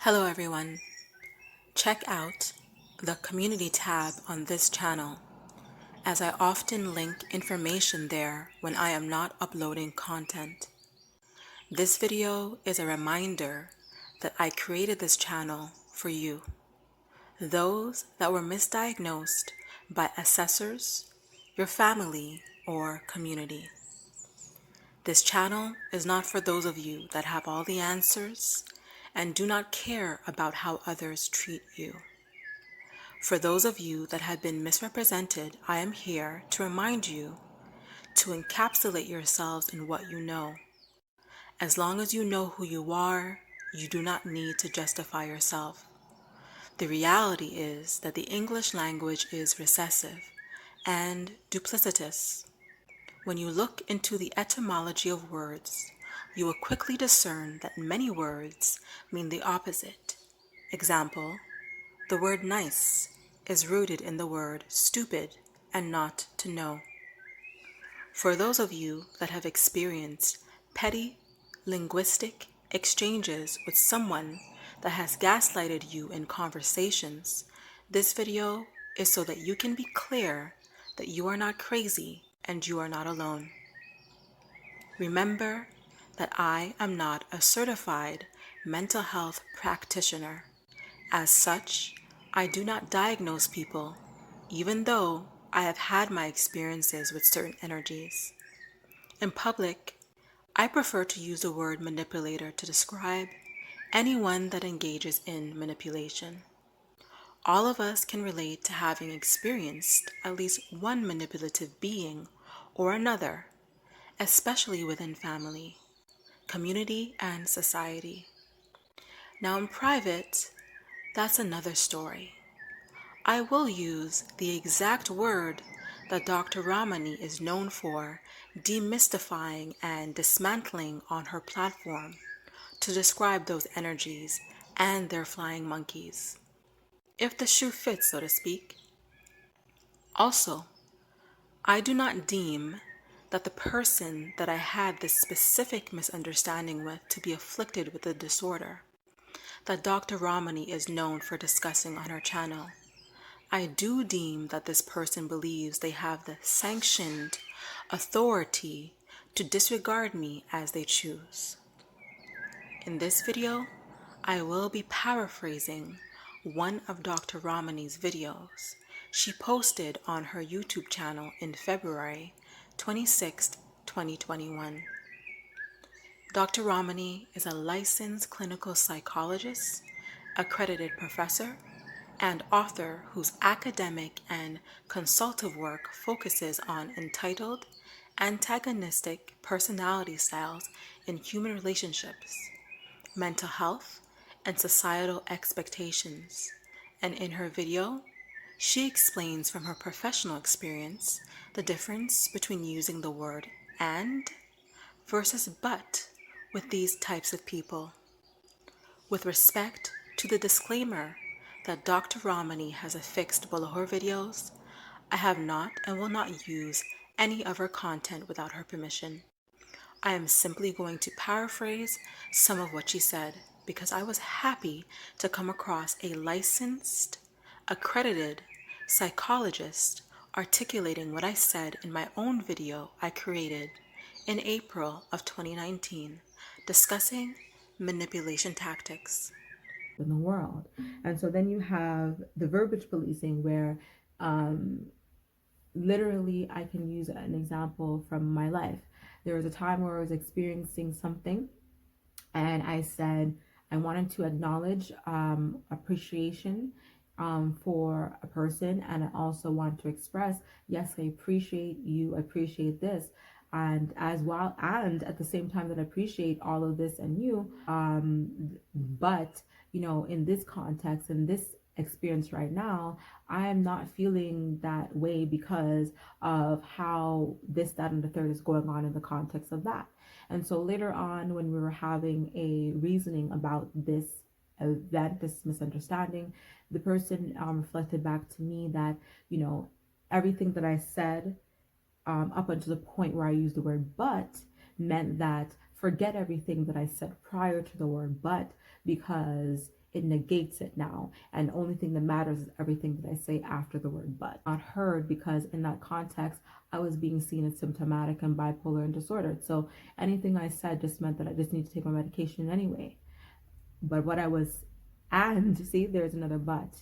Hello everyone. Check out the community tab on this channel, as I often link information there when I am not uploading content. This video is a reminder that I created this channel for you, those that were misdiagnosed by assessors, your family, or community. This channel is not for those of you that have all the answers and do not care about how others treat you. For those of you that have been misrepresented, I am here to remind you to encapsulate yourselves in what you know. As long as you know who you are, you do not need to justify yourself. The reality is that the English language is recessive and duplicitous. When you look into the etymology of words, you will quickly discern that many words mean the opposite. Example, the word nice is rooted in the word stupid and not to know. For those of you that have experienced petty linguistic exchanges with someone that has gaslighted you in conversations, this video is so that you can be clear that you are not crazy and you are not alone. Remember that I am not a certified mental health practitioner. As such, I do not diagnose people, even though I have had my experiences with certain energies. In public, I prefer to use the word manipulator to describe anyone that engages in manipulation. All of us can relate to having experienced at least one manipulative being or another, especially within family, community, and society. Now, in private, that's another story. I will use the exact word that Dr. Ramani is known for demystifying and dismantling on her platform to describe those energies and their flying monkeys, if the shoe fits, so to speak. Also, I do not deem that the person that I had this specific misunderstanding with to be afflicted with the disorder that Dr. Ramani is known for discussing on her channel. I do deem that this person believes they have the sanctioned authority to disregard me as they choose. In this video, I will be paraphrasing one of Dr. Ramani's videos she posted on her YouTube channel in February 26, 2021. Dr. Ramani is a licensed clinical psychologist, accredited professor, and author whose academic and consultative work focuses on entitled, antagonistic personality styles in human relationships, mental health, and societal expectations. And in her video, she explains from her professional experience the difference between using the word and versus but with these types of people. With respect to the disclaimer that Dr. Ramani has affixed below her videos, I have not and will not use any of her content without her permission. I am simply going to paraphrase some of what she said because I was happy to come across a licensed, accredited psychologist articulating what I said in my own video I created in April of 2019 discussing manipulation tactics in the world. And so then you have the verbiage policing where literally I can use an example from my life. There was a time where I was experiencing something and I said I wanted to acknowledge appreciation for a person, and I also want to express, yes, I appreciate you, I appreciate this, and as well, and at the same time that I appreciate all of this and you, but in this context, in this experience right now, I am not feeling that way because of how this, that, and the third is going on in the context of that. And so later on, when we were having a reasoning about this event, this misunderstanding, the person reflected back to me that, everything that I said up until the point where I used the word but meant that forget everything that I said prior to the word but, because it negates it now. And the only thing that matters is everything that I say after the word but. Not heard, because in that context, I was being seen as symptomatic and bipolar and disordered. So anything I said just meant that I just need to take my medication anyway. But what I was, and see, there's another but.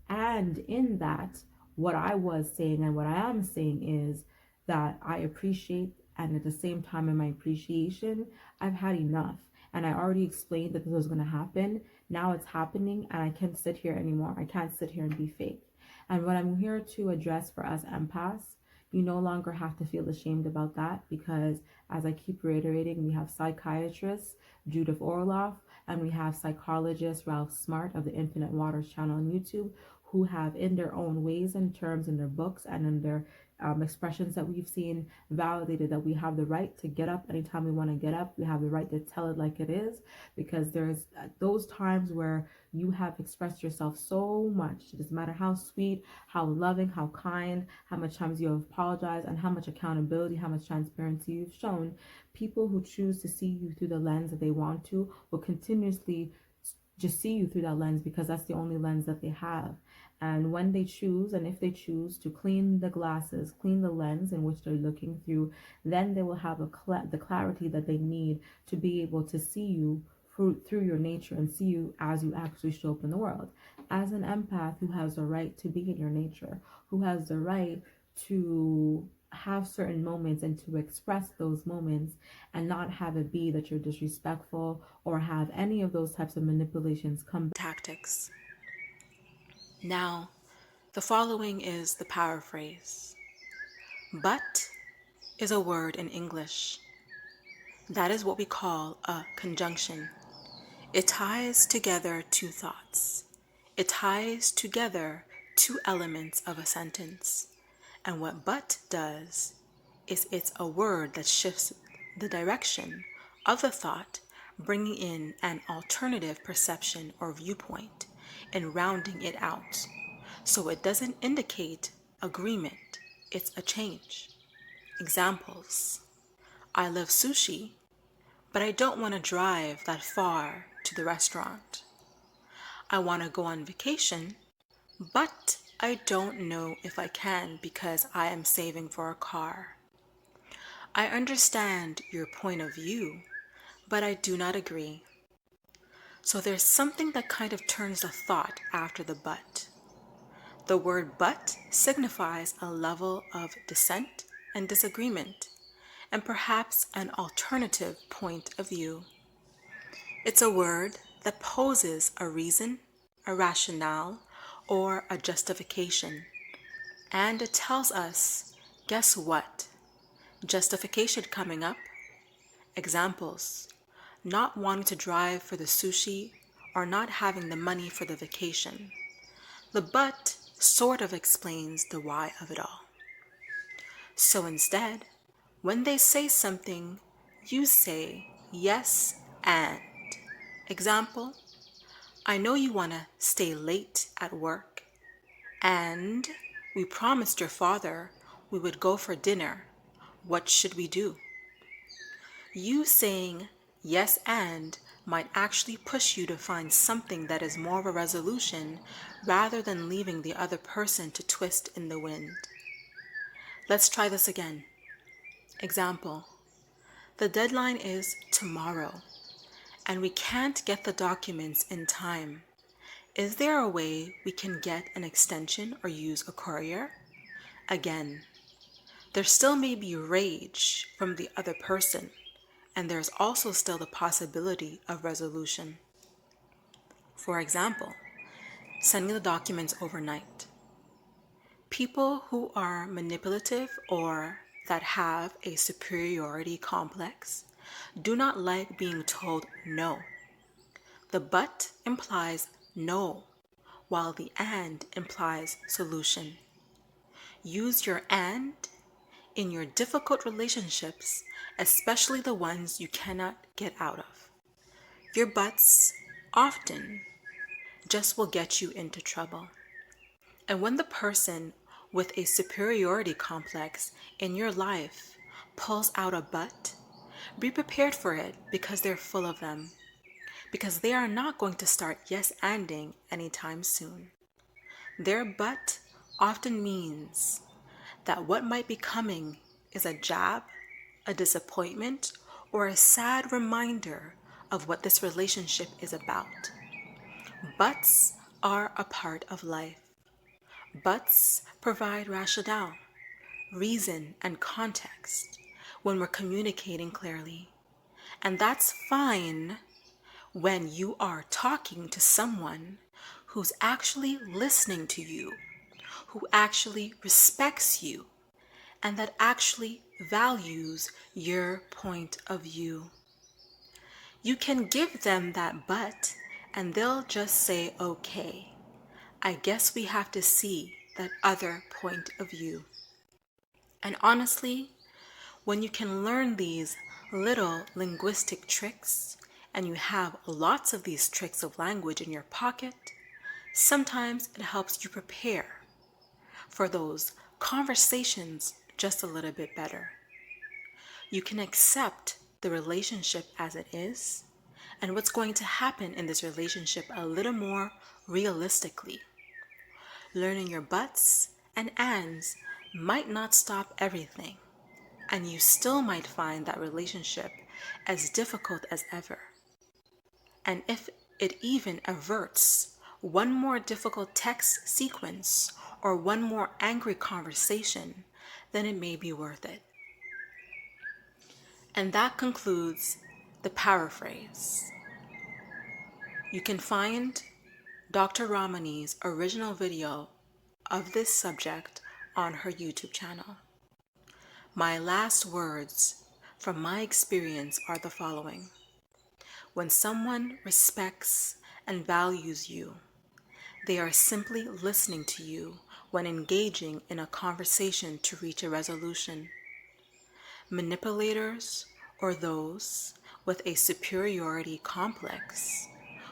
And in that, what I was saying and what I am saying is that I appreciate, and at the same time, in my appreciation, I've had enough. And I already explained that this was going to happen. Now it's happening, and I can't sit here anymore. I can't sit here and be fake. And what I'm here to address for us empaths, you no longer have to feel ashamed about that, because as I keep reiterating, we have psychiatrists, Judith Orloff, and we have psychologist Ralph Smart of the Infinite Waters channel on YouTube, who have, in their own ways and terms, in their books and in their expressions that we've seen, validated that we have the right to get up anytime we want to get up. We have the right to tell it like it is, because there's those times where you have expressed yourself so much. It doesn't matter how sweet, how loving, how kind, how much times you have apologized, and how much accountability, how much transparency you've shown. People who choose to see you through the lens that they want to will continuously just see you through that lens, because that's the only lens that they have. And when they choose, and if they choose to clean the glasses, clean the lens in which they're looking through, then they will have the clarity that they need to be able to see you through your nature and see you as you actually show up in the world. As an empath who has the right to be in your nature, who has the right to have certain moments and to express those moments, and not have it be that you're disrespectful or have any of those types of manipulations come tactics. Now, the following is the paraphrase. But is a word in English. That is what we call a conjunction. It ties together two thoughts. It ties together two elements of a sentence. And what but does is it's a word that shifts the direction of the thought, bringing in an alternative perception or viewpoint and rounding it out. So it doesn't indicate agreement, it's a change. Examples: I love sushi, but I don't want to drive that far to the restaurant. I want to go on vacation, but I don't know if I can because I am saving for a car. I understand your point of view, but I do not agree. So there's something that kind of turns the thought after the but. The word but signifies a level of dissent and disagreement, and perhaps an alternative point of view. It's a word that poses a reason, a rationale, or a justification. And it tells us, guess what? Justification coming up. Examples: not wanting to drive for the sushi or not having the money for the vacation. The but sort of explains the why of it all. So instead, when they say something, you say yes and. Example: I know you want to stay late at work, and we promised your father we would go for dinner. What should we do? You saying yes and might actually push you to find something that is more of a resolution rather than leaving the other person to twist in the wind. Let's try this again. Example: the deadline is tomorrow, and we can't get the documents in time. Is there a way we can get an extension or use a courier? Again, there still may be rage from the other person, and there's also still the possibility of resolution. For example, sending the documents overnight. People who are manipulative or that have a superiority complex do not like being told no. The but implies no, while the and implies solution. Use your and in your difficult relationships, especially the ones you cannot get out of. Your buts often just will get you into trouble. And when the person with a superiority complex in your life pulls out a but, Be prepared for it because they're full of them. Because they are not going to start yes-anding anytime soon. Their but often means that what might be coming is a jab, a disappointment, or a sad reminder of what this relationship is about. Buts are a part of life. Buts provide rationale, reason, and context when we're communicating clearly. And that's fine when you are talking to someone who's actually listening to you, who actually respects you, and that actually values your point of view. You can give them that but, and they'll just say, okay, I guess we have to see that other point of view. And honestly, when you can learn these little linguistic tricks, and you have lots of these tricks of language in your pocket, sometimes it helps you prepare for those conversations just a little bit better. You can accept the relationship as it is and what's going to happen in this relationship a little more realistically. Learning your buts and ands might not stop everything, and you still might find that relationship as difficult as ever. And if it even averts one more difficult text sequence or one more angry conversation, then it may be worth it. And that concludes the paraphrase. You can find Dr. Ramani's original video of this subject on her YouTube channel. My last words from my experience are the following. When someone respects and values you, they are simply listening to you when engaging in a conversation to reach a resolution. Manipulators, or those with a superiority complex,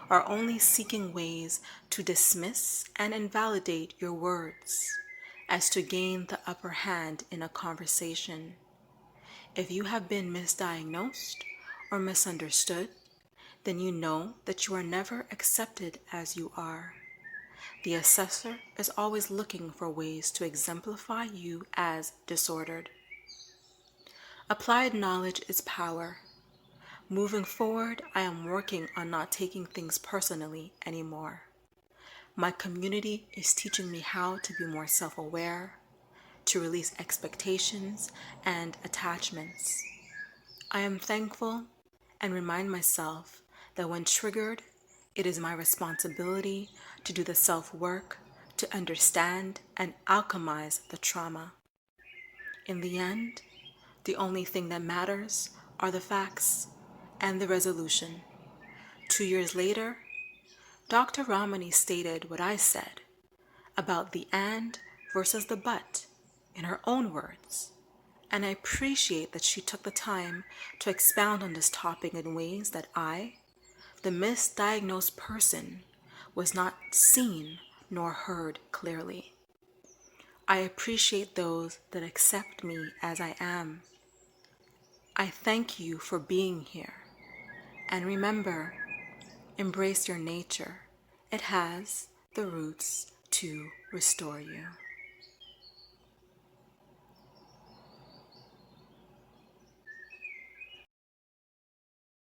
are only seeking ways to dismiss and invalidate your words as to gain the upper hand in a conversation. If you have been misdiagnosed or misunderstood, then you know that you are never accepted as you are. The assessor is always looking for ways to exemplify you as disordered. Applied knowledge is power. Moving forward, I am working on not taking things personally anymore. My community is teaching me how to be more self-aware, to release expectations and attachments. I am thankful and remind myself that when triggered, it is my responsibility to do the self-work, to understand and alchemize the trauma. In the end, the only thing that matters are the facts and the resolution. 2 years later, Dr. Ramani stated what I said about the and versus the but in her own words, and I appreciate that she took the time to expound on this topic in ways that I, the misdiagnosed person, was not seen nor heard clearly. I appreciate those that accept me as I am. I thank you for being here. And remember, embrace your nature. It has the roots to restore you.